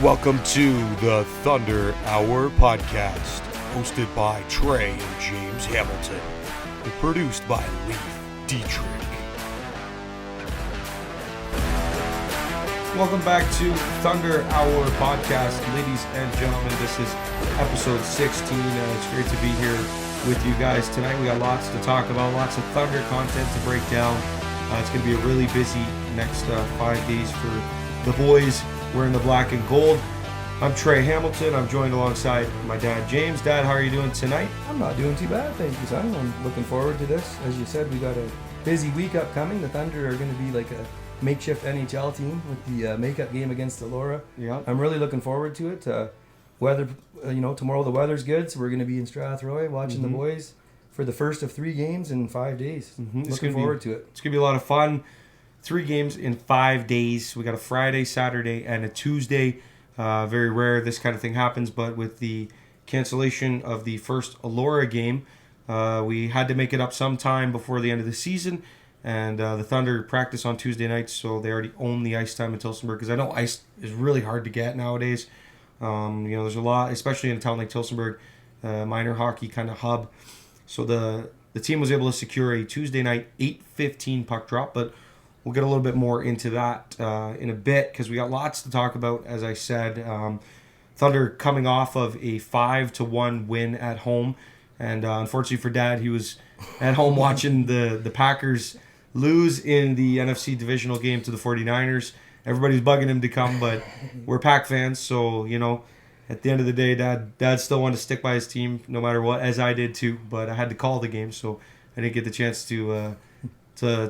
Welcome to the Thunder Hour Podcast, hosted by Trey and James Hamilton, and produced by Leif Dietrich. Welcome back to Thunder Hour Podcast, ladies and gentlemen. This is episode 16. It's great to be here with you guys tonight. We got lots to talk about, lots of Thunder content to break down. It's going to be a really busy next 5 days for the boys wearing the black and gold. I'm Trey Hamilton. I'm joined alongside my dad, James. Dad, how are you doing tonight? I'm not doing too bad, thank you, son. I'm looking forward to this. As you said, we got a busy week upcoming. The Thunder are going to be like a makeshift NHL team with the makeup game against Elora. Yeah. I'm really looking forward to it. Tomorrow the weather's good, so we're going to be in Strathroy watching the boys for the first of 3 games in 5 days. Looking forward to it. It's going to be a lot of fun. 3 games in 5 days. We got a Friday, Saturday, and a Tuesday. Very rare this kind of thing happens, but with the cancellation of the first Elora game, we had to make it up sometime before the end of the season. And the Thunder practice on Tuesday nights, so they already own the ice time in Tillsonburg, because I know ice is really hard to get nowadays. There's a lot, especially in a town like Tillsonburg, minor hockey kind of hub. So the team was able to secure a Tuesday night 8:15 puck drop, but we'll get a little bit more into that in a bit, because we got lots to talk about. As I said, Thunder coming off of a 5-1 win at home, and unfortunately for Dad, he was at home watching the Packers lose in the NFC divisional game to the 49ers. Everybody's bugging him to come, but we're Pack fans, so at the end of the day, Dad still wanted to stick by his team no matter what, as I did too. But I had to call the game, so I didn't get the chance to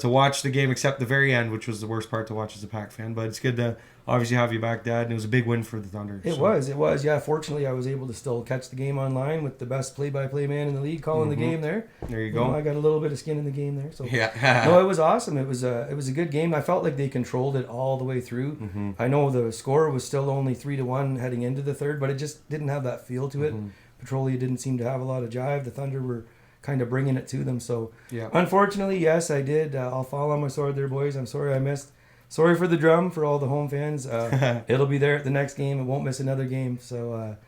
watch the game except the very end, which was the worst part to watch as a Pack fan. But it's good to obviously have you back, Dad, and it was a big win for the Thunder. It was. Yeah, fortunately, I was able to still catch the game online with the best play-by-play man in the league calling the game there. There you go. I got a little bit of skin in the game there. So yeah. No, it was awesome. It was a good game. I felt like they controlled it all the way through. I know the score was still only 3-1 heading into the third, but it just didn't have that feel to it. Petrolia didn't seem to have a lot of jive. The Thunder were kind of bringing it to them. So unfortunately, yes, I did. I'll fall on my sword there, boys. I'm sorry I missed. Sorry for the drum for all the home fans. It'll be there at the next game. It won't miss another game. So,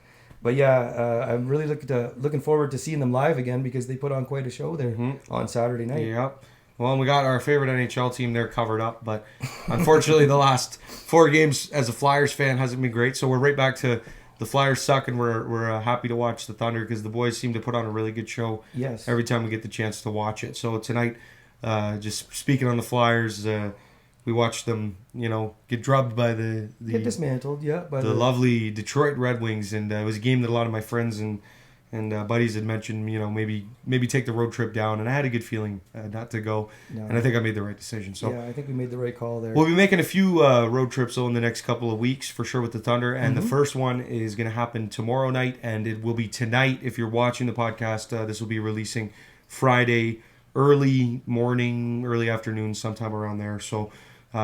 I'm really looking forward to seeing them live again, because they put on quite a show there on Saturday night. Yep. Well, and we got our favorite NHL team there covered up, but unfortunately the last 4 games as a Flyers fan hasn't been great. So we're right back to the Flyers suck, and we're happy to watch the Thunder, because the boys seem to put on a really good show every time we get the chance to watch it. So tonight, just speaking on the Flyers, we watched them, get drubbed by get dismantled, by the lovely Detroit Red Wings, and it was a game that a lot of my friends and buddies had mentioned, maybe take the road trip down, and I had a good feeling not to go, and I think I made the right decision. So I think we made the right call there. We'll be making a few road trips in the next couple of weeks for sure with the Thunder, and the first one is going to happen tomorrow night, and it will be tonight. If you're watching the podcast, this will be releasing Friday early morning, early afternoon, sometime around there. So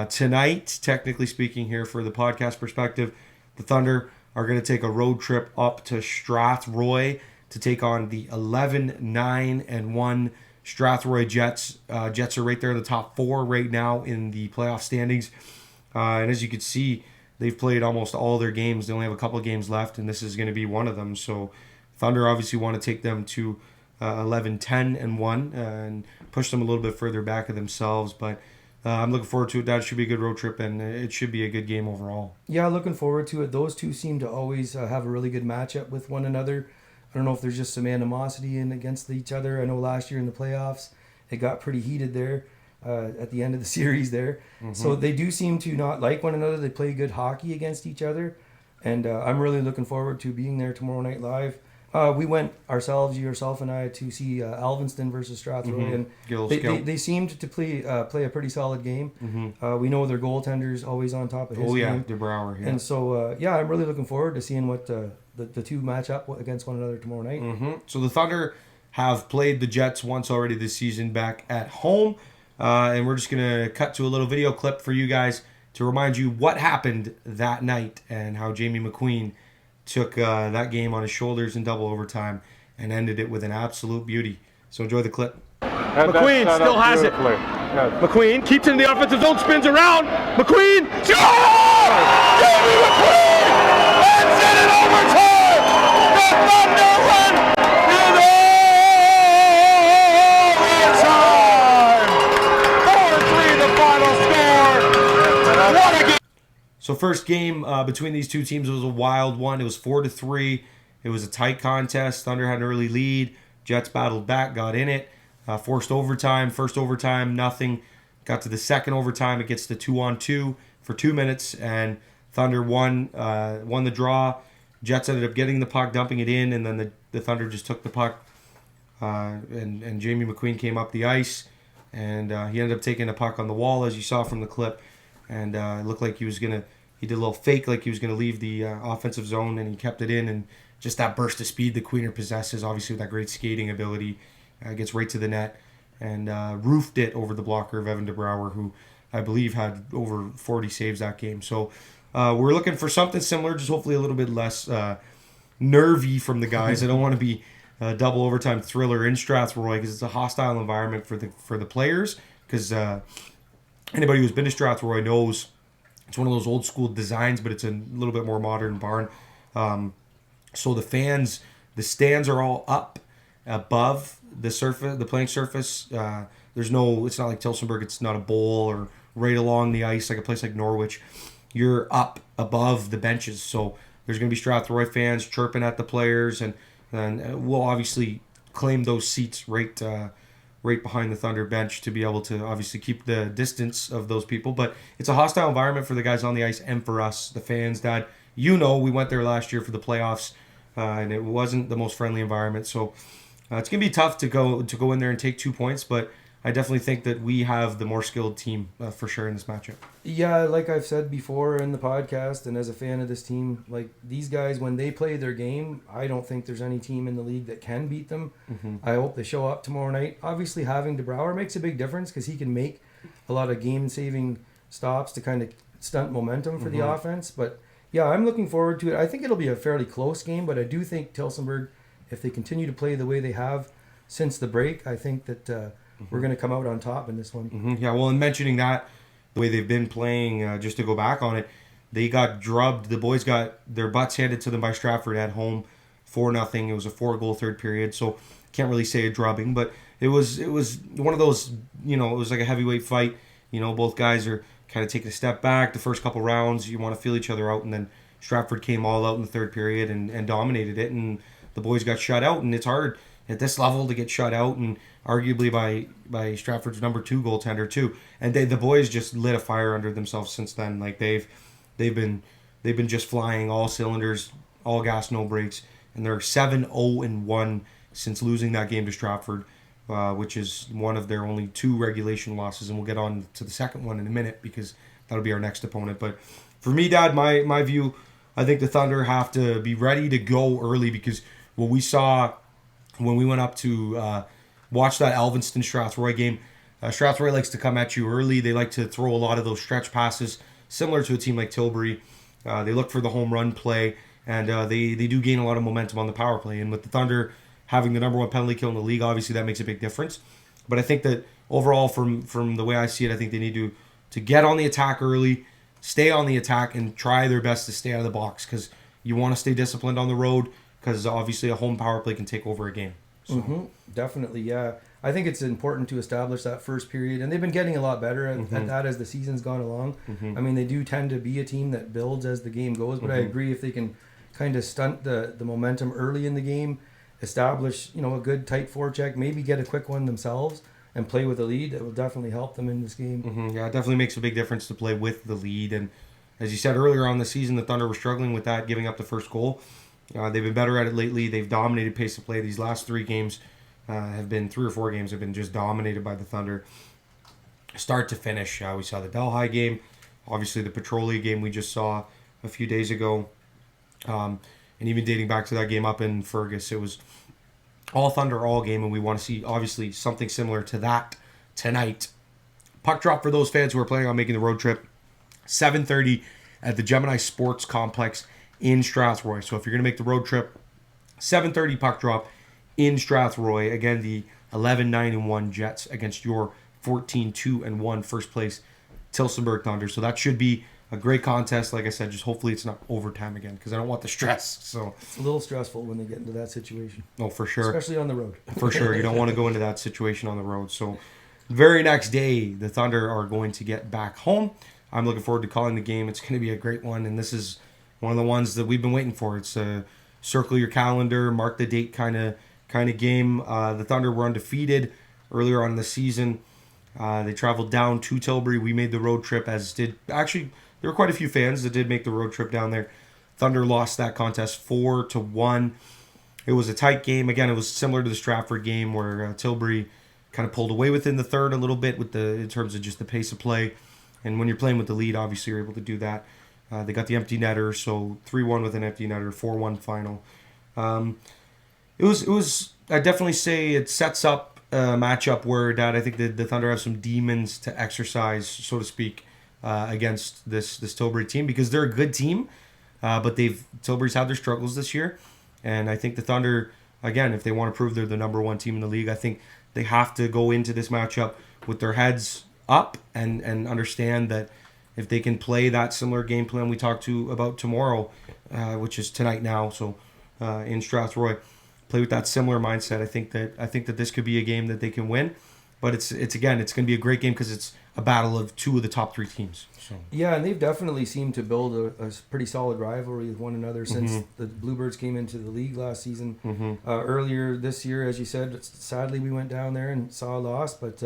tonight, technically speaking, here for the podcast perspective, the Thunder are going to take a road trip up to Strathroy to take on the 11-9-1 Strathroy Jets. Jets are right there in the top 4 right now in the playoff standings. And as you can see, they've played almost all their games. They only have a couple of games left, and this is going to be one of them. So Thunder obviously want to take them to 11-10-1 and push them a little bit further back of themselves. But I'm looking forward to it. That should be a good road trip, and it should be a good game overall. Yeah, looking forward to it. Those two seem to always have a really good matchup with one another. I don't know if there's just some animosity against each other. I know last year in the playoffs, it got pretty heated there at the end of the series there. So they do seem to not like one another. They play good hockey against each other, and I'm really looking forward to being there tomorrow night live. We went ourselves, yourself and I, to see Alvinston versus Strathroy, and they seemed to play a pretty solid game. We know their goaltender's always on top of his game. DeBrouwer. Yeah. And so, I'm really looking forward to seeing what the two match up against one another tomorrow night. So the Thunder have played the Jets once already this season back at home, and we're just going to cut to a little video clip for you guys to remind you what happened that night and how Jamie McQueen took that game on his shoulders in double overtime and ended it with an absolute beauty. So enjoy the clip. McQueen still has it. Yes. McQueen keeps it in the offensive zone, spins around. McQueen, score! Jamie McQueen! So first game between these two teams was a wild one. It was 4-3. It was a tight contest. Thunder had an early lead. Jets battled back, got in it. Forced overtime. First overtime, nothing. Got to the second overtime. It gets to 2-on-2 for 2 minutes, and Thunder won the draw. Jets ended up getting the puck, dumping it in, and then the Thunder just took the puck. And Jamie McQueen came up the ice, and he ended up taking the puck on the wall, as you saw from the clip. And it looked like he did a little fake, like he was going to leave the offensive zone, and he kept it in. And just that burst of speed that Queener possesses, obviously with that great skating ability, gets right to the net and roofed it over the blocker of Evan DeBrouwer, who I believe had over 40 saves that game. So we're looking for something similar, just hopefully a little bit less nervy from the guys. I don't want to be a double overtime thriller in Strathroy because it's a hostile environment for the players. Because anybody who's been to Strathroy knows it's one of those old school designs, but it's a little bit more modern barn. So the fans, the stands are all up above the surface, the playing surface. It's not like Tillsonburg. It's not a bowl or right along the ice like a place like Norwich. You're up above the benches, so there's going to be Strathroy fans chirping at the players, and we'll obviously claim those seats right behind the Thunder bench to be able to obviously keep the distance of those people. But it's a hostile environment for the guys on the ice and for us, the fans. Dad, we went there last year for the playoffs, and it wasn't the most friendly environment. So it's going to be tough to go in there and take 2 points, but I definitely think that we have the more skilled team for sure in this matchup. Yeah, like I've said before in the podcast and as a fan of this team, like these guys, when they play their game, I don't think there's any team in the league that can beat them. Mm-hmm. I hope they show up tomorrow night. Obviously, having DeBrouwer makes a big difference because he can make a lot of game-saving stops to kind of stunt momentum for the offense. But yeah, I'm looking forward to it. I think it'll be a fairly close game, but I do think Tillsonburg, if they continue to play the way they have since the break, I think that we're going to come out on top in this one. Mm-hmm. Yeah, well, in mentioning that, the way they've been playing, just to go back on it, they got drubbed. The boys got their butts handed to them by Stratford at home, 4-0. It was a 4-goal third period, so can't really say a drubbing, but it was one of those, it was like a heavyweight fight. Both guys are kind of taking a step back. The first couple rounds, you want to feel each other out, and then Stratford came all out in the third period and dominated it, and the boys got shut out, and it's hard at this level to get shut out, and arguably by Stratford's number 2 goaltender too. And the boys just lit a fire under themselves since then. Like they've been just flying all cylinders, all gas, no brakes, and they're 7-0-1 since losing that game to Stratford, which is one of their only 2 regulation losses. And we'll get on to the second one in a minute because that'll be our next opponent. But for me, Dad, my view, I think the Thunder have to be ready to go early because what we saw when we went up to watch that Alvinston Strathroy game, Strathroy likes to come at you early. They like to throw a lot of those stretch passes, similar to a team like Tilbury. They look for the home run play, and they do gain a lot of momentum on the power play. And with the Thunder having the number 1 penalty kill in the league, obviously that makes a big difference. But I think that overall, from the way I see it, I think they need to get on the attack early, stay on the attack, and try their best to stay out of the box because you want to stay disciplined on the road because obviously a home power play can take over a game. So. Definitely, yeah. I think it's important to establish that first period, and they've been getting a lot better at that as the season's gone along. I mean, they do tend to be a team that builds as the game goes, but I agree if they can kind of stunt the momentum early in the game, establish a good tight forecheck, maybe get a quick one themselves, and play with the lead, it will definitely help them in this game. Yeah, it definitely makes a big difference to play with the lead, and as you said earlier on the season, the Thunder were struggling with that, giving up the first goal. They've been better at it lately. They've dominated pace of play. These last 3 games have been 3 or 4 games have been just dominated by the Thunder, start to finish. We saw the Delhi game, obviously the Petrolia game we just saw a few days ago, and even dating back to that game up in Fergus, it was all Thunder all game, and we want to see obviously something similar to that tonight. Puck drop for those fans who are planning on making the road trip, 7:30 at the Gemini Sports Complex in Strathroy. So if you're going to make the road trip, 7:30 puck drop in Strathroy. Again, the 11-9-1 Jets against your 14-2-1 first place Tillsonburg Thunder. So that should be a great contest. Like I said, just hopefully it's not overtime again because I don't want the stress. So it's a little stressful when they get into that situation. Oh, for sure. Especially on the road. For sure. You don't want to go into that situation on the road. So very next day, the Thunder are going to get back home. I'm looking forward to calling the game. It's going to be a great one, and this is one of the ones that we've been waiting for. It's a circle your calendar, mark the date kind of game. The Thunder were undefeated earlier on in the season. They traveled down to Tilbury. We made the road trip, as did actually there were quite a few fans that did make the road trip down there. Thunder lost that contest 4-1. It was a tight game. Again, it was similar to the Stratford game where Tilbury kind of pulled away within the third a little bit in terms of just the pace of play. And when you're playing with the lead, obviously you're able to do that. They got the empty netter, so 3-1 with an empty netter, 4-1 final. It was. I definitely say it sets up a matchup where I think the Thunder have some demons to exercise, so to speak, against this Tilbury team, because they're a good team, but Tilbury's had their struggles this year, and I think the Thunder, again, if they want to prove they're the number one team in the league, I think they have to go into this matchup with their heads up and understand that if they can play that similar game plan we talked about tomorrow, which is tonight now, so in Strathroy, play with that similar mindset. I think that this could be a game that they can win, but it's going to be a great game because it's a battle of two of the top three teams. So. Yeah, and they've definitely seemed to build a pretty solid rivalry with one another since the Bluebirds came into the league last season. Earlier this year, as you said, sadly we went down there and saw a loss, but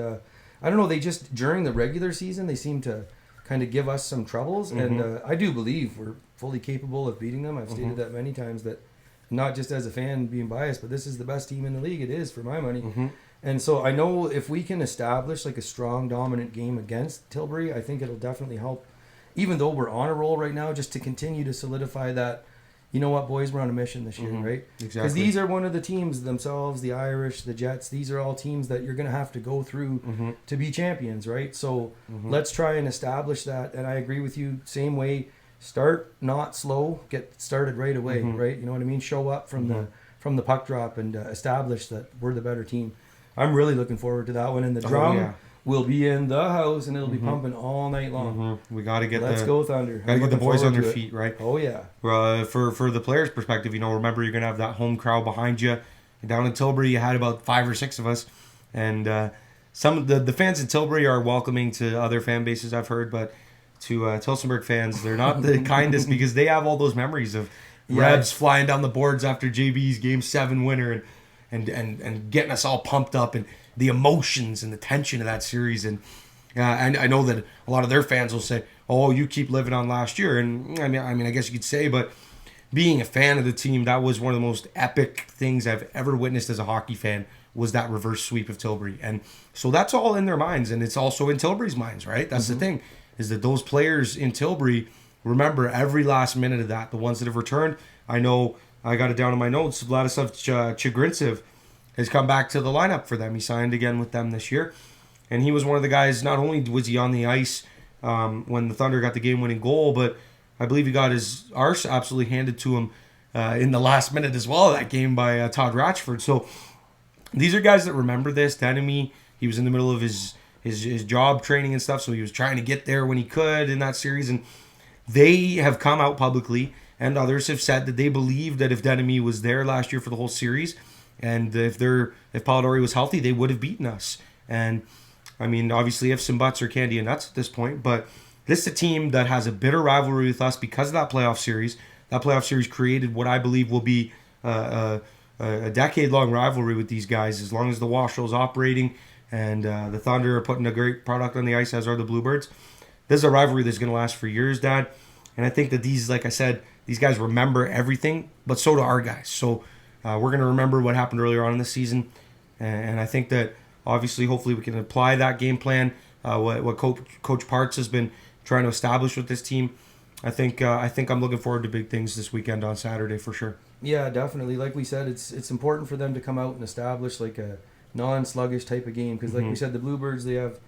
I don't know, they just, during the regular season, they seem to kind of give us some troubles, and I do believe we're fully capable of beating them. I've stated that many times, that not just as a fan being biased, but this is the best team in the league. It is, for my money. And so I know if we can establish like a strong, dominant game against Tilbury, I think it'll definitely help, even though we're on a roll right now, just to continue to solidify that, you know what, boys, we're on a mission this year, right? Exactly. Because these are one of the teams themselves, the Irish, the Jets, these are all teams that you're going to have to go through to be champions, right? So let's try and establish that. And I agree with you, same way, start not slow, get started right away, right? You know what I mean? Show up from the puck drop and establish that we're the better team. I'm really looking forward to that one. And the drum will be in the house, and it'll be pumping all night long. We got to get Let's go Thunder. Got to get the boys on their feet, right? Oh yeah. For the players' perspective, remember you're gonna have that home crowd behind you. Down in Tilbury, you had about 5 or 6 of us, and some of the fans in Tilbury are welcoming to other fan bases, I've heard, but to Tillsonburg fans, they're not the kindest because they have all those memories of Rebs flying down the boards after JB's Game 7 winner and getting us all pumped up, and the emotions and the tension of that series. And I know that a lot of their fans will say, "Oh, you keep living on last year." And I mean, I guess you could say, but being a fan of the team, that was one of the most epic things I've ever witnessed as a hockey fan, was that reverse sweep of Tilbury. And so that's all in their minds, and it's also in Tilbury's minds, right? That's the thing, is that those players in Tilbury remember every last minute of that. The ones that have returned, I know I got it down in my notes, Vladislav Chigrintsev has come back to the lineup for them. He signed again with them this year. And he was one of the guys, not only was he on the ice when the Thunder got the game-winning goal, but I believe he got his arse absolutely handed to him in the last minute as well of that game by Todd Ratchford. So these are guys that remember this. Denomie, he was in the middle of his job training and stuff, so he was trying to get there when he could in that series. And they have come out publicly, and others have said that they believe that if Denomie was there last year for the whole series, and if Polidori was healthy, they would have beaten us. And I mean, obviously, ifs and buts are candy and nuts at this point, but this is a team that has a bitter rivalry with us because of that playoff series. That playoff series created what I believe will be a decade-long rivalry with these guys, as long as the Washoe is operating and the Thunder are putting a great product on the ice, as are the Bluebirds. This is a rivalry that's going to last for years, Dad. And I think that these, like I said, these guys remember everything, but so do our guys. So we're going to remember what happened earlier on in the season. And I think that, obviously, hopefully we can apply that game plan, what Coach Parts has been trying to establish with this team. I think I'm looking forward to big things this weekend on Saturday for sure. Yeah, definitely. Like we said, it's important for them to come out and establish like a non-sluggish type of game, because like we said, the Bluebirds, they have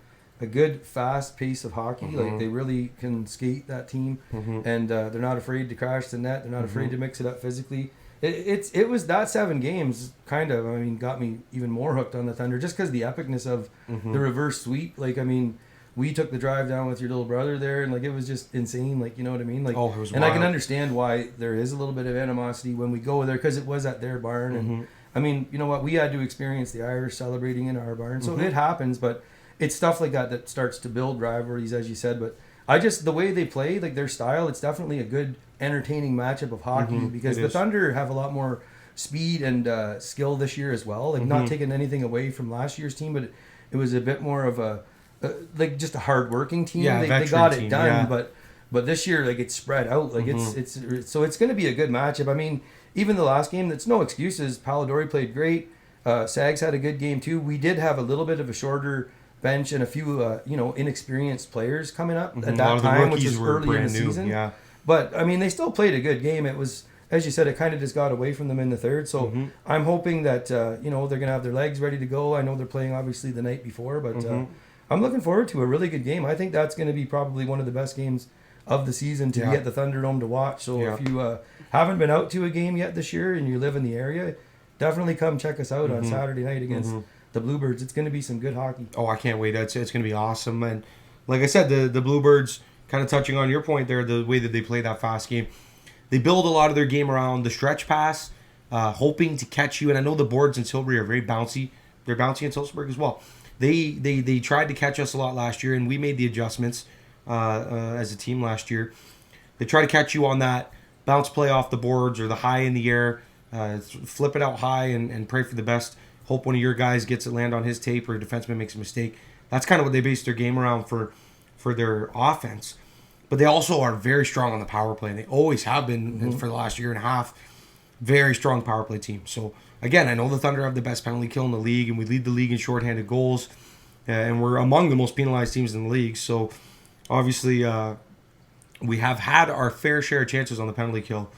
a good fast pace of hockey. Like they really can skate, that team, and they're not afraid to crash the net. They're not afraid to mix it up physically. It was that 7 games kind of, I mean, got me even more hooked on the Thunder, just because the epicness of the reverse sweep. Like, I mean, we took the drive down with your little brother there, and like it was just insane. Like, you know what I mean? Like, it was and wild. I can understand why there is a little bit of animosity when we go there, because it was at their barn. And I mean, you know what? We had to experience the Irish celebrating in our barn, so it happens. But it's stuff like that starts to build rivalries, as you said. But the way they play, like their style, it's definitely a good, entertaining matchup of hockey because the Thunder have a lot more speed and skill this year as well. Like not taking anything away from last year's team, but it was a bit more of a like just a hard-working team. Yeah, they got team, it done, yeah. but this year like it's spread out. Like it's so it's going to be a good matchup. I mean, even the last game, that's no excuses. Palladori played great. Sags had a good game too. We did have a little bit of a shorter bench and a few inexperienced players coming up at that time, which was early in the season. Yeah. But I mean, they still played a good game. It was, as you said, it kind of just got away from them in the third. So I'm hoping that they're gonna have their legs ready to go. I know they're playing obviously the night before, but I'm looking forward to a really good game. I think that's going to be probably one of the best games of the season to be at the Thunderdome to watch. So if you haven't been out to a game yet this year and you live in the area, definitely come check us out on Saturday night against the Bluebirds. It's going to be some good hockey. Oh, I can't wait. It's going to be awesome. And like I said, the Bluebirds, kind of touching on your point there, the way that they play that fast game, they build a lot of their game around the stretch pass, hoping to catch you. And I know the boards in Tilbury are very bouncy. They're bouncy in Tillsonburg as well. They tried to catch us a lot last year, and we made the adjustments as a team last year. They try to catch you on that bounce play off the boards or the high in the air, flip it out high and pray for the best. Hope one of your guys gets it land on his tape or a defenseman makes a mistake. That's kind of what they base their game around for their offense. But they also are very strong on the power play. They always have been for the last year and a half. Very strong power play team. So, again, I know the Thunder have the best penalty kill in the league, and we lead the league in shorthanded goals. And we're among the most penalized teams in the league. So, obviously, we have had our fair share of chances on the penalty kill.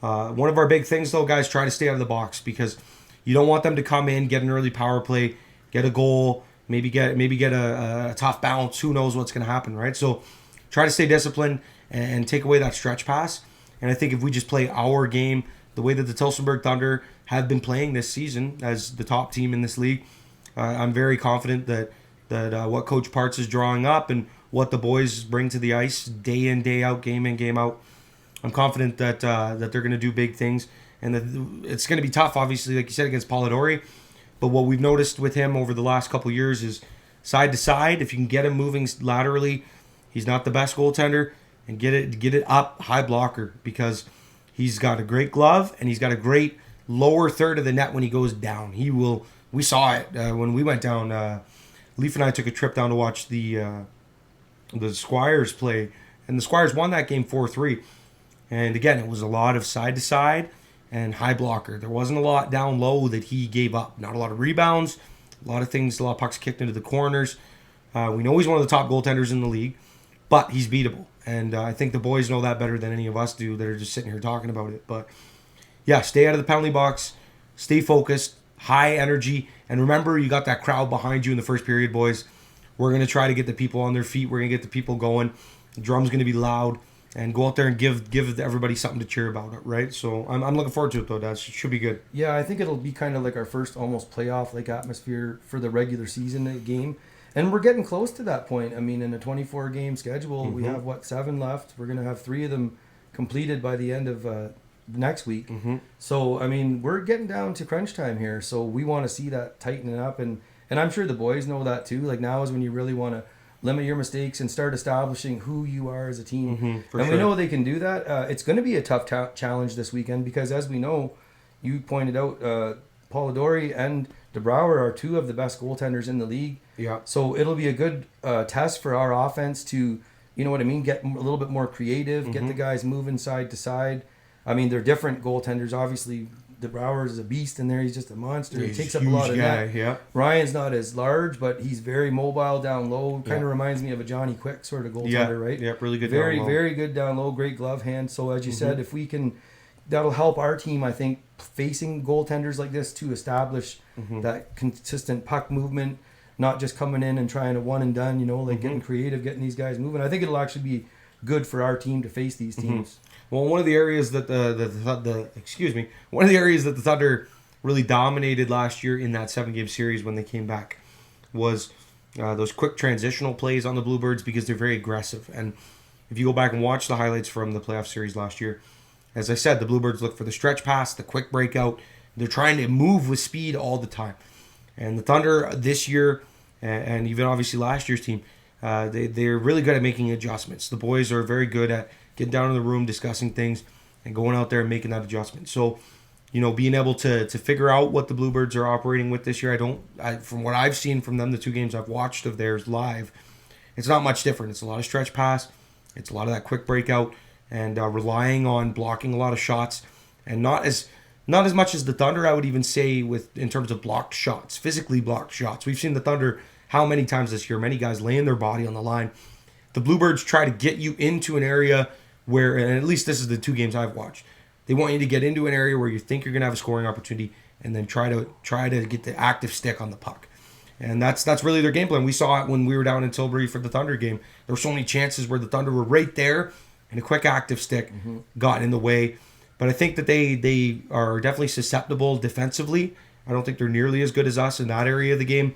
One of our big things, though, guys, try to stay out of the box because you don't want them to come in, get an early power play, get a goal, maybe get a tough bounce. Who knows what's going to happen, right? So, try to stay disciplined and take away that stretch pass. And I think if we just play our game the way that the Tillsonburg Thunder have been playing this season as the top team in this league, I'm very confident that what Coach Parts is drawing up and what the boys bring to the ice day in, day out, game in, game out, I'm confident that they're going to do big things. And that it's going to be tough, obviously, like you said, against Polidori. But what we've noticed with him over the last couple of years is side to side, if you can get him moving laterally, he's not the best goaltender, and get it up, high blocker, because he's got a great glove and he's got a great lower third of the net when he goes down. He will. We saw it when we went down. Leaf and I took a trip down to watch the Squires play, and the Squires won that game 4-3. And again, it was a lot of side to side and high blocker. There wasn't a lot down low that he gave up. Not a lot of rebounds, a lot of things, a lot of pucks kicked into the corners. We know he's one of the top goaltenders in the league, but he's beatable. And I think the boys know that better than any of us do that are just sitting here talking about it. But yeah, stay out of the penalty box, stay focused, high energy, and remember you got that crowd behind you in the first period, boys. We're going to try to get the people on their feet. We're going to get the people going. The drum's going to be loud, and go out there and give everybody something to cheer about, right? So I'm looking forward to it, though, Dad. It should be good. Yeah, I think it'll be kind of like our first almost playoff-like atmosphere for the regular season game. And we're getting close to that point. I mean, in a 24-game schedule, we have, 7 left? We're going to have 3 of them completed by the end of next week. So, I mean, we're getting down to crunch time here. So we want to see that tightening up. And I'm sure the boys know that too. Like, now is when you really want to limit your mistakes and start establishing who you are as a team. We know they can do that. It's going to be a tough challenge this weekend because, as we know, you pointed out, Polidori and DeBrouwer are 2 of the best goaltenders in the league. Yeah. So it'll be a good test for our offense to, you know what I mean, get a little bit more creative, get the guys moving side to side. I mean, they're different goaltenders. Obviously, DeBrouwer is a beast in there. He's just a monster. He takes up a lot of net. Yeah. Ryan's not as large, but he's very mobile down low. Kind of reminds me of a Johnny Quick sort of goaltender, right? Yeah, really good very, down low. Very good down low, great glove hand. So as you said, if we can, that'll help our team, I think, facing goaltenders like this to establish that consistent puck movement, not just coming in and trying to one and done, you know, like getting creative, getting these guys moving. I think it'll actually be good for our team to face these teams. Well, one of the areas that one of the areas that the Thunder really dominated last year in that 7-game series when they came back was those quick transitional plays on the Bluebirds because they're very aggressive. And if you go back and watch the highlights from the playoff series last year, as I said, the Bluebirds look for the stretch pass, the quick breakout. They're trying to move with speed all the time. And the Thunder this year, and even obviously last year's team, they're really good at making adjustments. The boys are very good at getting down in the room, discussing things, and going out there and making that adjustment. So, being able to figure out what the Bluebirds are operating with this year, from what I've seen from them, the 2 games I've watched of theirs live, it's not much different. It's a lot of stretch pass, it's a lot of that quick breakout, and relying on blocking a lot of shots, and not as much as the Thunder, I would even say, in terms of blocked shots, physically blocked shots. We've seen the Thunder how many times this year, many guys laying their body on the line. The Bluebirds try to get you into an area where, and at least this is the 2 games I've watched, they want you to get into an area where you think you're going to have a scoring opportunity, and then try to get the active stick on the puck. And that's really their game plan. We saw it when we were down in Tilbury for the Thunder game. There were so many chances where the Thunder were right there, and a quick active stick got in the way. But I think that they are definitely susceptible defensively. I don't think they're nearly as good as us in that area of the game.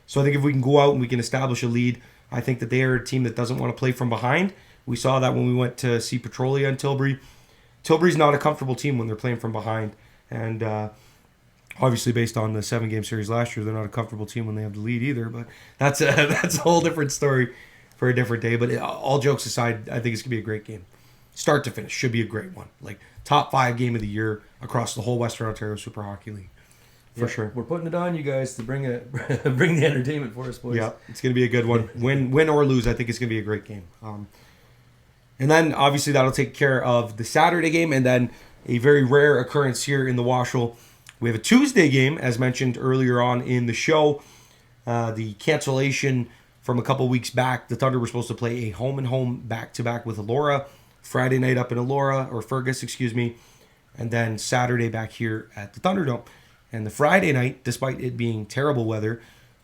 So I think if we can go out and we can establish a lead, I think that they are a team that doesn't want to play from behind. We saw that when we went to see Petrolia in Tilbury. Tilbury's not a comfortable team when they're playing from behind. And obviously based on the 7-game series last year, they're not a comfortable team when they have the lead either. But that's a whole different story for a different day. But all jokes aside, I think it's going to be a great game. Start to finish, should be a great one. Like top 5 game of the year across the whole Western Ontario Super Hockey League. For sure. We're putting it on you guys to bring the entertainment for us, boys. Yeah, it's going to be a good one. Win or lose, I think it's going to be a great game. And then, obviously, that'll take care of the Saturday game, and then a very rare occurrence here in the Washel. We have a Tuesday game, as mentioned earlier on in the show. The cancellation from a couple weeks back, the Thunder were supposed to play a home-and-home back-to-back with Elora. Friday night up in Elora, or Fergus, excuse me, and then Saturday back here at the Thunderdome. And the Friday night, despite it being terrible weather,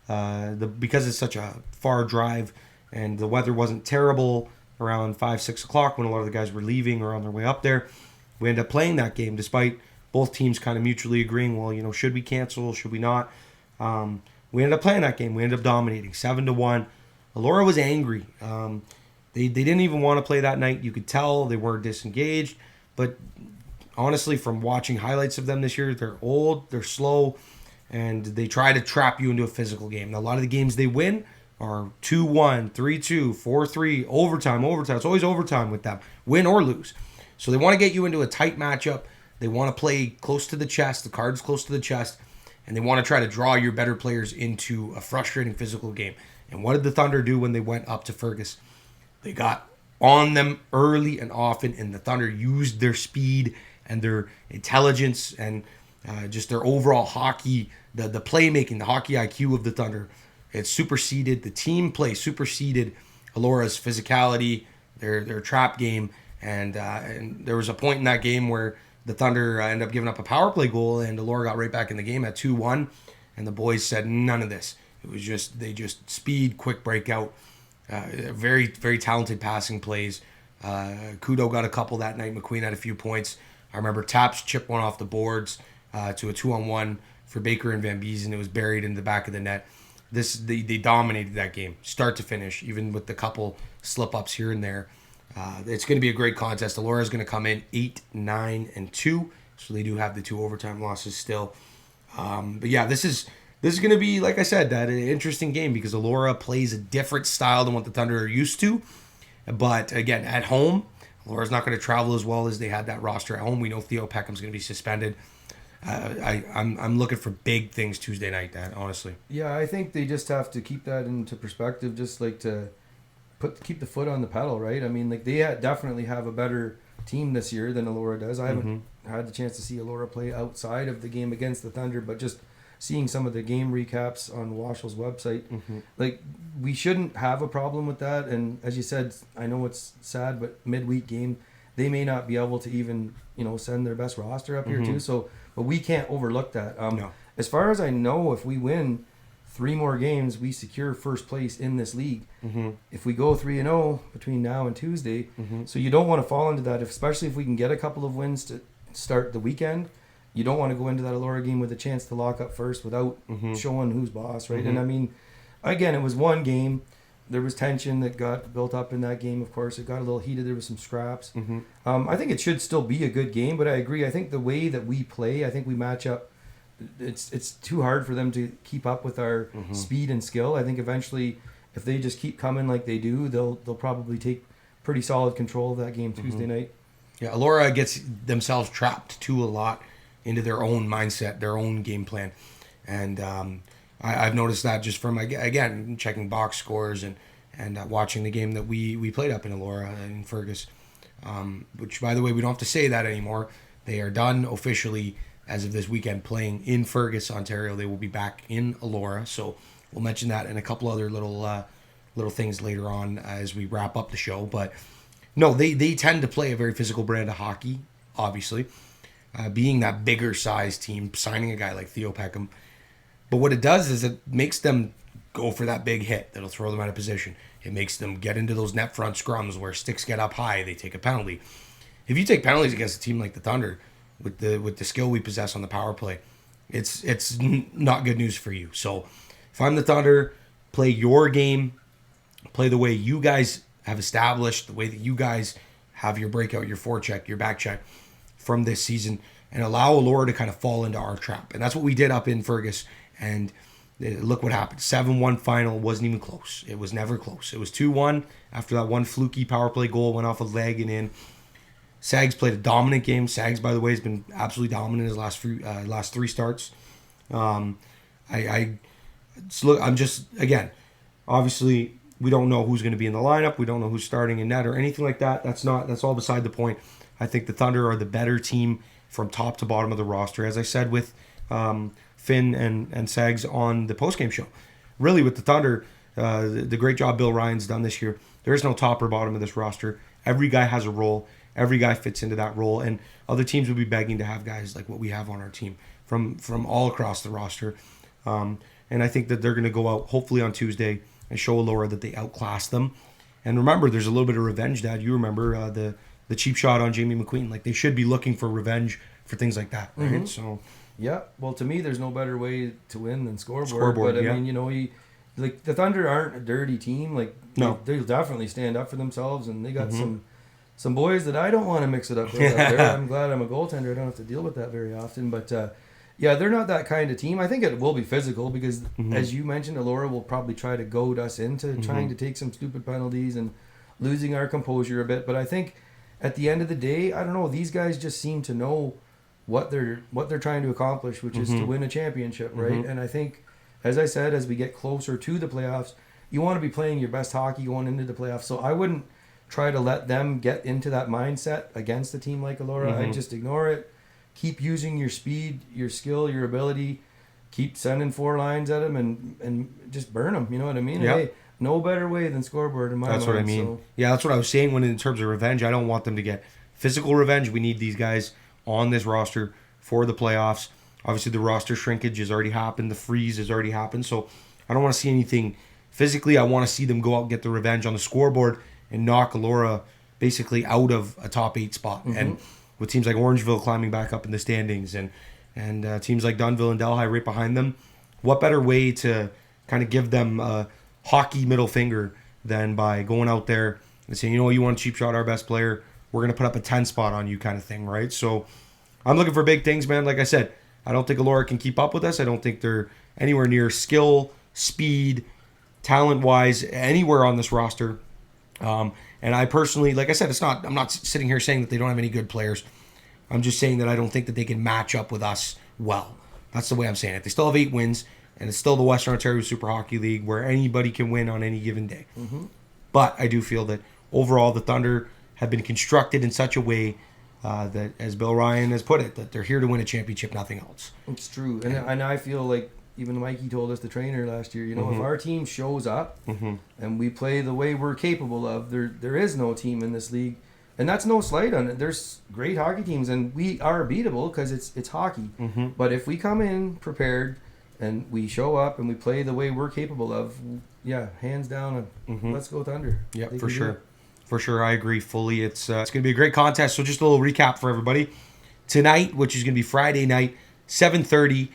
because it's such a far drive and the weather wasn't terrible around 5, 6 o'clock when a lot of the guys were leaving or on their way up there, we ended up playing that game despite both teams kind of mutually agreeing, well, should we cancel, should we not? We ended up playing that game. We ended up dominating 7-1. Elora was angry. They didn't even want to play that night. You could tell they were disengaged, but honestly, from watching highlights of them this year, they're old, they're slow, and they try to trap you into a physical game. Now, a lot of the games they win are 2-1, 3-2, 4-3, overtime. It's always overtime with them, win or lose. So they want to get you into a tight matchup. They want to play close to the chest, the cards close to the chest, and they want to try to draw your better players into a frustrating physical game. And what did the Thunder do when they went up to Fergus? They got on them early and often, and the Thunder used their speed and their intelligence and just their overall hockey, the playmaking, the hockey IQ of the Thunder. It superseded, the team play superseded Elora's physicality, their trap game. And there was a point in that game where the Thunder ended up giving up a power play goal, and Elora got right back in the game at 2-1. And the boys said none of this. It was they just speed, quick breakout, very, very talented passing plays. Kudo got a couple that night. McQueen had a few points. I remember Taps chipped one off the boards to a 2-on-1 for Baker and Van Beesen. It was buried in the back of the net. They dominated that game, start to finish, even with the couple slip-ups here and there. It's going to be a great contest. Elora's going to come in 8-9-2, so they do have the 2 overtime losses still. But yeah, this is going to be, like I said, an interesting game because Elora plays a different style than what the Thunder are used to. But again, at home, Elora's not going to travel as well as they had that roster at home. We know Theo Peckham's going to be suspended. I'm looking for big things Tuesday night, Dad, honestly. Yeah, I think they just have to keep that into perspective, just like to keep the foot on the pedal, right? I mean, like they definitely have a better team this year than Elora does. I haven't had the chance to see Elora play outside of the game against the Thunder, but just seeing some of the game recaps on Washel's website, like we shouldn't have a problem with that. And as you said, I know it's sad, but midweek game, they may not be able to even send their best roster up here too. So, but we can't overlook that. No. As far as I know, if we win 3 more games, we secure first place in this league. If we go 3-0 between now and Tuesday, so you don't want to fall into that, especially if we can get a couple of wins to start the weekend. You don't want to go into that Elora game with a chance to lock up first without showing who's boss, right? And I mean, again, it was one game. There was tension that got built up in that game, of course. It got a little heated. There was some scraps. I think it should still be a good game, but I agree. I think the way that we play, I think we match up. It's too hard for them to keep up with our speed and skill. I think eventually if they just keep coming like they do, they'll probably take pretty solid control of that game Tuesday night. Yeah, Elora gets themselves trapped too a lot into their own mindset, their own game plan. And I've noticed that just from, again, checking box scores and watching the game that we played up in Elora in Fergus. Which, by the way, we don't have to say that anymore. They are done officially as of this weekend playing in Fergus, Ontario. They will be back in Elora. So we'll mention that and a couple other little things later on as we wrap up the show. But no, they tend to play a very physical brand of hockey, obviously. Being that bigger size team, signing a guy like Theo Peckham. But what it does is it makes them go for that big hit that'll throw them out of position. It makes them get into those net front scrums where sticks get up high, they take a penalty. If you take penalties against a team like the Thunder, with the skill we possess on the power play, it's not good news for you. So if I'm the Thunder, play your game, play the way you guys have established, the way that you guys have your breakout, your forecheck, your back check from this season, and allow Elora to kind of fall into our trap. And that's what we did up in Fergus. And look what happened. 7-1 final, wasn't even close. It was never close. It was 2-1 after that one fluky power play goal went off a leg and in. Sags played a dominant game. Sags, by the way, has been absolutely dominant his last three starts. I'm just, again, obviously we don't know who's going to be in the lineup. We don't know who's starting in net or anything like that. That's all beside the point. I think the Thunder are the better team from top to bottom of the roster. As I said with Finn and Sags on the postgame show. Really, with the Thunder, the great job Bill Ryan's done this year, there is no top or bottom of this roster. Every guy has a role. Every guy fits into that role. And other teams would be begging to have guys like what we have on our team from all across the roster. And I think that they're going to go out, hopefully on Tuesday, and show Elora that they outclassed them. And remember, there's a little bit of revenge, Dad. You remember the cheap shot on Jamie McQueen. Like, they should be looking for revenge for things like that, right? Mm-hmm. So... Yeah, well, to me, there's no better way to win than scoreboard. But I mean, like the Thunder aren't a dirty team. Like, no, they'll definitely stand up for themselves, and they got some boys that I don't want to mix it up with. Up there. I'm glad I'm a goaltender. I don't have to deal with that very often. But yeah, they're not that kind of team. I think it will be physical because, as you mentioned, Elora will probably try to goad us into trying to take some stupid penalties and losing our composure a bit. But I think at the end of the day, I don't know. These guys just seem to know what they're trying to accomplish, which is to win a championship, right? And I think, as I said, as we get closer to the playoffs, you want to be playing your best hockey going into the playoffs. So I wouldn't try to let them get into that mindset against a team like Elora. I just ignore it. Keep using your speed, your skill, your ability. Keep sending 4 lines at them and just burn them. You know what I mean? Yep. Hey, no better way than scoreboard in my mind. That's what I mean. So. Yeah, that's what I was saying when in terms of revenge. I don't want them to get physical revenge. We need these guys on this roster for the playoffs. Obviously, the roster shrinkage has already happened. The freeze has already happened. So I don't want to see anything physically. I want to see them go out and get the revenge on the scoreboard and knock Elora basically out of a top 8 spot. And with teams like Orangeville climbing back up in the standings and teams like Dunnville and Delhi right behind them, what better way to kind of give them a hockey middle finger than by going out there and saying, you want to cheap shot our best player, we're going to put up a 10 spot on you kind of thing, right? So I'm looking for big things, man. Like I said, I don't think Elora can keep up with us. I don't think they're anywhere near skill, speed, talent-wise, anywhere on this roster. And I personally, like I said, I'm not sitting here saying that they don't have any good players. I'm just saying that I don't think that they can match up with us well. That's the way I'm saying it. They still have 8 wins, and it's still the Western Ontario Super Hockey League where anybody can win on any given day. But I do feel that overall the Thunder have been constructed in such a way that, as Bill Ryan has put it, that they're here to win a championship, nothing else. It's true. And I feel like even Mikey told us, the trainer last year, if our team shows up and we play the way we're capable of, there is no team in this league. And that's no slight on it. There's great hockey teams, and we are beatable because it's hockey. But if we come in prepared and we show up and we play the way we're capable of, yeah, hands down, let's go Thunder. Yeah, for sure. For sure, I agree fully. It's going to be a great contest. So just a little recap for everybody. Tonight, which is going to be Friday night, 7:30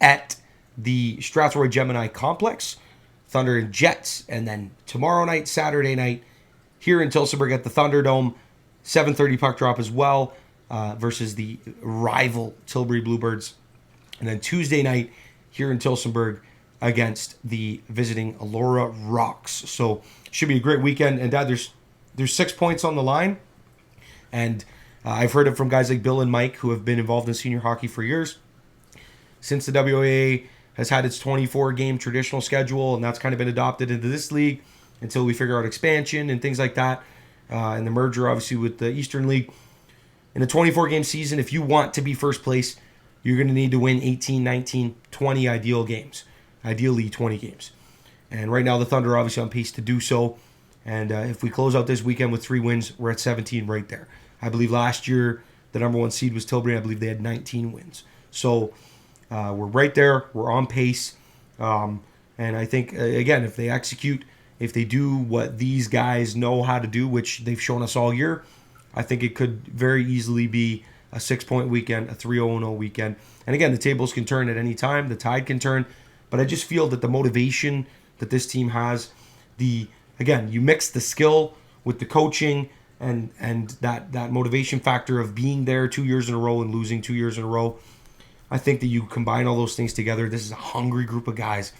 at the Strathroy Gemini Complex, Thunder and Jets. And then tomorrow night, Saturday night, here in Tillsonburg at the Thunderdome, 7:30 puck drop as well, versus the rival Tilbury Bluebirds. And then Tuesday night, here in Tillsonburg, against the visiting Elora Rocks. So should be a great weekend. And Dad, there's 6 points on the line, and I've heard it from guys like Bill and Mike who have been involved in senior hockey for years. Since the WAA has had its 24-game traditional schedule, and that's kind of been adopted into this league until we figure out expansion and things like that, and the merger obviously with the Eastern League. In a 24-game season, if you want to be first place, you're going to need to win 18, 19, 20 ideally 20 games. And right now the Thunder are obviously on pace to do so. And if we close out this weekend with 3 wins, we're at 17 right there. I believe last year the number 1 seed was Tilbury. I believe they had 19 wins. So we're right there. We're on pace. And I think, again, if they execute, if they do what these guys know how to do, which they've shown us all year, I think it could very easily be a 6-point weekend, a 3-0-0 weekend. And again, the tables can turn at any time. The tide can turn. But I just feel that the motivation that this team has, again, you mix the skill with the coaching and that motivation factor of being there 2 years in a row and losing 2 years in a row. I think that you combine all those things together. This is a hungry group of guys,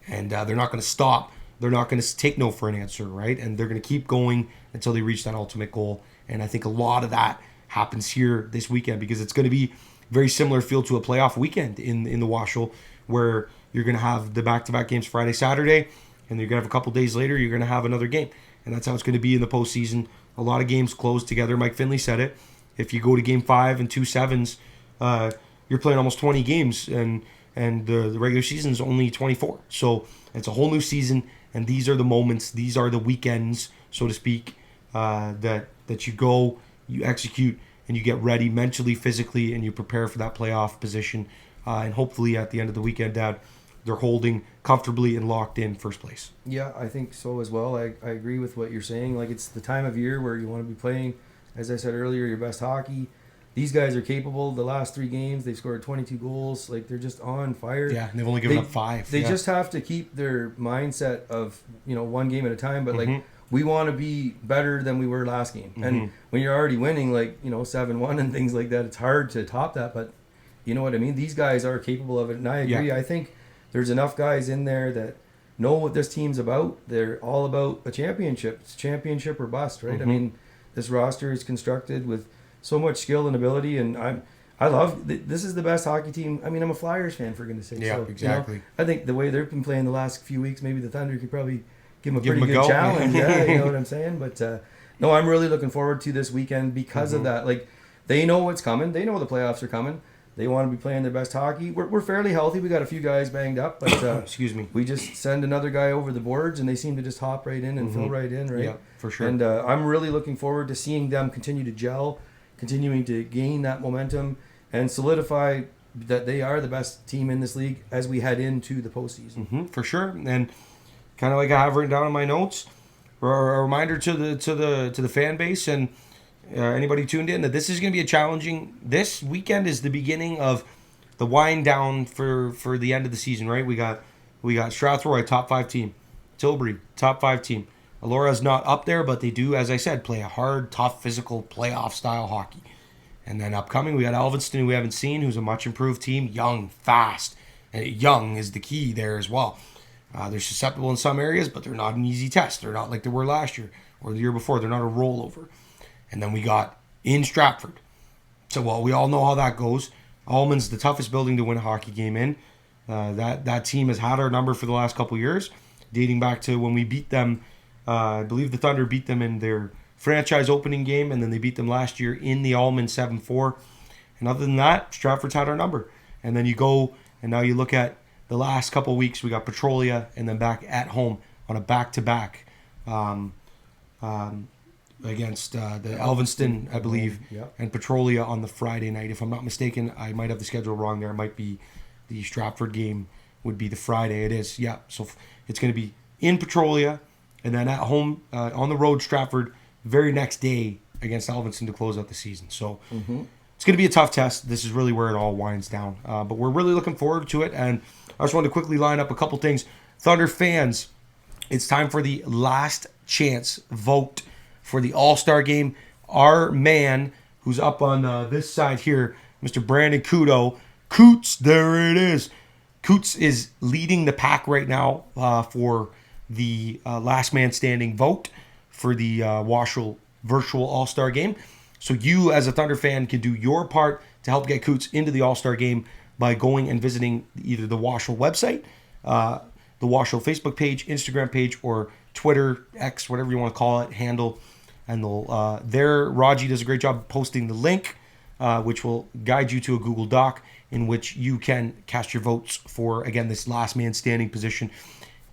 and they're not going to stop. They're not going to take no for an answer, right? And they're going to keep going until they reach that ultimate goal. And I think a lot of that happens here this weekend, because it's going to be very similar feel to a playoff weekend in the Washel, where you're going to have the back-to-back games Friday, Saturday, and you're going to have a couple days later, you're going to have another game. And that's how it's going to be in the postseason. A lot of games close together. Mike Finley said it. If you go to Game 5 and 2 sevens, you're playing almost 20 games, and the regular season is only 24. So it's a whole new season, and these are the moments, these are the weekends, so to speak, that you go, you execute, and you get ready mentally, physically, and you prepare for that playoff position. And hopefully at the end of the weekend, Dad, they're holding comfortably and locked in first place. Yeah, I think so as well. I agree with what you're saying. Like, it's the time of year where you want to be playing, as I said earlier, your best hockey. These guys are capable. The last 3 games, they've scored 22 goals. Like, they're just on fire. Yeah, and they've only given up 5. They just have to keep their mindset of, 1 game at a time. But, like, we want to be better than we were last game. And when you're already winning, 7-1 and things like that, it's hard to top that. But you know what I mean? These guys are capable of it. And I agree. Yeah. I think there's enough guys in there that know what this team's about. They're all about a championship. It's championship or bust, right? I mean, this roster is constructed with so much skill and ability, and I love this is the best hockey team. I mean, I'm a Flyers fan, for goodness sake. Yeah, so, exactly. I think the way they've been playing the last few weeks, maybe the Thunder could probably give them a pretty them a good go. challenge. Yeah, you know what I'm saying? But no, I'm really looking forward to this weekend because of that. Like, they know what's coming. They know the playoffs are coming. They want to be playing their best hockey. We're fairly healthy. We got a few guys banged up, but excuse me. We just send another guy over the boards, and they seem to just hop right in and fill right in, right? Yeah, for sure. And I'm really looking forward to seeing them continue to gel, continuing to gain that momentum, and solidify that they are the best team in this league as we head into the postseason. For sure. And kind of like I have written down in my notes, a reminder to the fan base and anybody tuned in that this is going to be a challenging. This weekend is the beginning of the wind down for the end of the season, right? We got Strathroy, top 5 team, Tilbury, top 5 team. Elora's not up there, but they do, as I said, play a hard, tough, physical playoff style hockey. And then upcoming, we got Alvinston, who we haven't seen, who's a much improved team, young, fast, and young is the key there as well. They're susceptible in some areas, but they're not an easy test. They're not like they were last year or the year before. They're not a rollover. And then we got in Stratford. So, well, we all know how that goes. Allman's the toughest building to win a hockey game in. That team has had our number for the last couple years, dating back to when we beat them. I believe the Thunder beat them in their franchise opening game, and then they beat them last year in the Allman 7-4. And other than that, Stratford's had our number. And then you go, and now you look at the last couple of weeks, we got Petrolia, and then back at home on a back-to-back against the Alvinston, I believe, and Petrolia on the Friday night. If I'm not mistaken, I might have the schedule wrong there. It might be the Stratford game would be the Friday. It is, yeah. So it's going to be in Petrolia, and then at home on the road, Stratford, very next day against Alvinston to close out the season. So it's going to be a tough test. This is really where it all winds down. But we're really looking forward to it. And I just wanted to quickly line up a couple things. Thunder fans, it's time for the last chance vote for the All-Star game. Our man, who's up on this side here, Mr. Brandon Kudo, Coots, there it is. Coots is leading the pack right now for the last man standing vote for the Washel Virtual All-Star Game. So you, as a Thunder fan, can do your part to help get Coots into the All-Star Game by going and visiting either the Washel website, the Washel Facebook page, Instagram page, or Twitter, X, whatever you want to call it, handle. And Raji does a great job posting the link, which will guide you to a Google Doc in which you can cast your votes for, again, this last man standing position.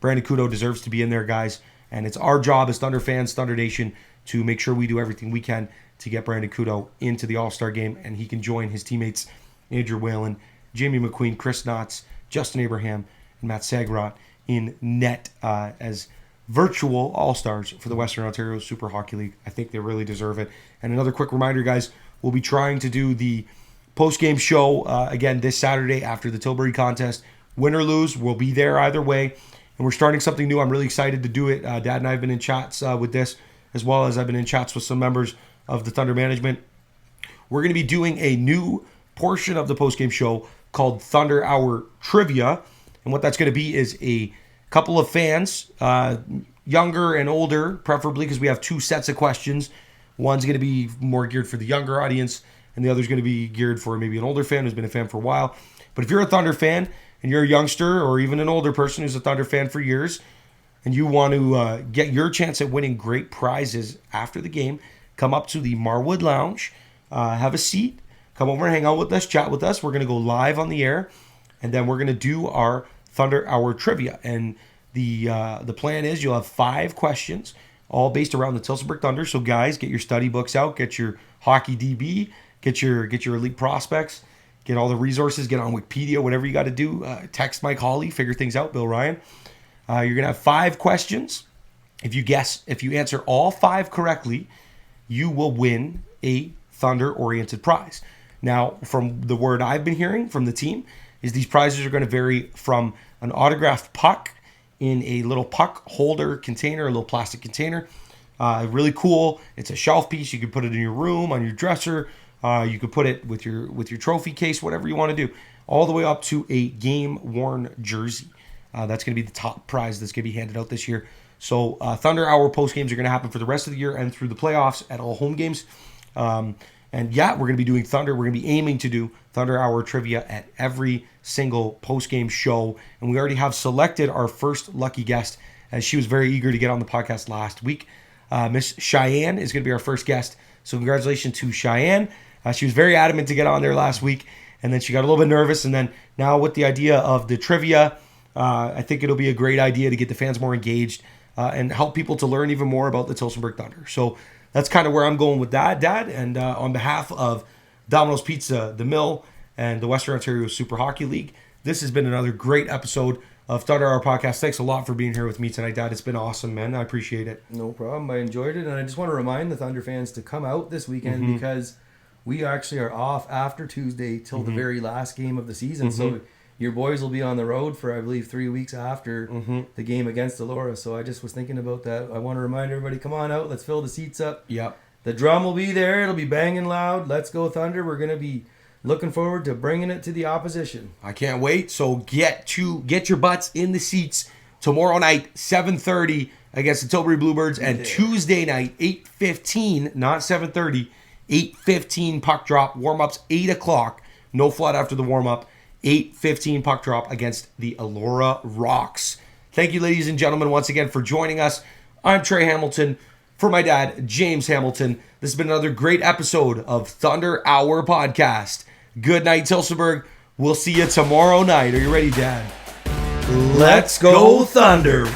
Brandon Kudo deserves to be in there, guys. And it's our job as Thunder fans, Thunder Nation, to make sure we do everything we can to get Brandon Kudo into the All-Star Game, and he can join his teammates Andrew Whalen, Jamie McQueen, Chris Knotts, Justin Abraham, and Matt Sagrot in net as virtual All-Stars for the Western Ontario Super Hockey League. I think they really deserve it. And another quick reminder, guys, we'll be trying to do the post-game show again this Saturday after the Tilbury contest. Win or lose, we'll be there either way. And we're starting something new. I'm really excited to do it. Dad and I have been in chats with this, as well as I've been in chats with some members of the Thunder management. We're going to be doing a new portion of the post-game show called Thunder Hour Trivia. And what that's going to be is a couple of fans, younger and older, preferably, because we have two sets of questions. One's going to be more geared for the younger audience, and the other's going to be geared for maybe an older fan who's been a fan for a while. But if you're a Thunder fan, and you're a youngster or even an older person who's a Thunder fan for years, and you want to get your chance at winning great prizes after the game, come up to the Marwood Lounge, have a seat, come over and hang out with us, chat with us. We're going to go live on the air, and then we're going to do our Thunder Hour Trivia. And the plan is you'll have 5 questions, all based around the Tillsonburg Thunder. So guys, get your study books out, get your hockey DB, get your elite prospects, get all the resources, get on Wikipedia, whatever you got to do. Text Mike Hawley, figure things out, Bill Ryan. You're going to have 5 questions. If you answer all 5 correctly, you will win a Thunder-oriented prize. Now, from the word I've been hearing from the team, is these prizes are going to vary from an autographed puck in a little puck holder container, a little plastic container. Really cool. It's a shelf piece. You can put it in your room, on your dresser. You could put it with your trophy case, whatever you want to do, all the way up to a game-worn jersey. That's going to be the top prize that's going to be handed out this year. So Thunder Hour post games are going to happen for the rest of the year and through the playoffs at all home games. And yeah, we're going to be doing Thunder. We're going to be aiming to do Thunder Hour Trivia at every single post-game show. And we already have selected our first lucky guest, as she was very eager to get on the podcast last week. Miss Cheyenne is going to be our first guest. So congratulations to Cheyenne. She was very adamant to get on there last week, and then she got a little bit nervous. And then now with the idea of the trivia, I think it'll be a great idea to get the fans more engaged and help people to learn even more about the Tillsonburg Thunder. So that's kind of where I'm going with that, Dad. And on behalf of Domino's Pizza, The Mill, and the Western Ontario Super Hockey League, this has been another great episode of Thunder Hour Podcast. Thanks a lot for being here with me tonight, Dad. It's been awesome, man. I appreciate it. No problem. I enjoyed it. And I just want to remind the Thunder fans to come out this weekend because we actually are off after Tuesday till the very last game of the season. So your boys will be on the road for, I believe, 3 weeks after the game against Elora. So I just was thinking about that. I want to remind everybody, come on out. Let's fill the seats up. Yep. The drum will be there. It'll be banging loud. Let's go Thunder. We're going to be looking forward to bringing it to the opposition. I can't wait. So get your butts in the seats tomorrow night, 7:30 against the Tilbury Bluebirds, and Tuesday night, 8:15, not 7:30, 8:15 puck drop, warm-ups 8 o'clock, no flood after the warm-up, 8:15 puck drop against the Elora Rocks. Thank you, ladies and gentlemen, once again for joining us. I'm Trey Hamilton. For my dad, James Hamilton, this has been another great episode of Thunder Hour Podcast. Good night, Tillsonburg. We'll see you tomorrow night. Are you ready, Dad? Let's go Thunder!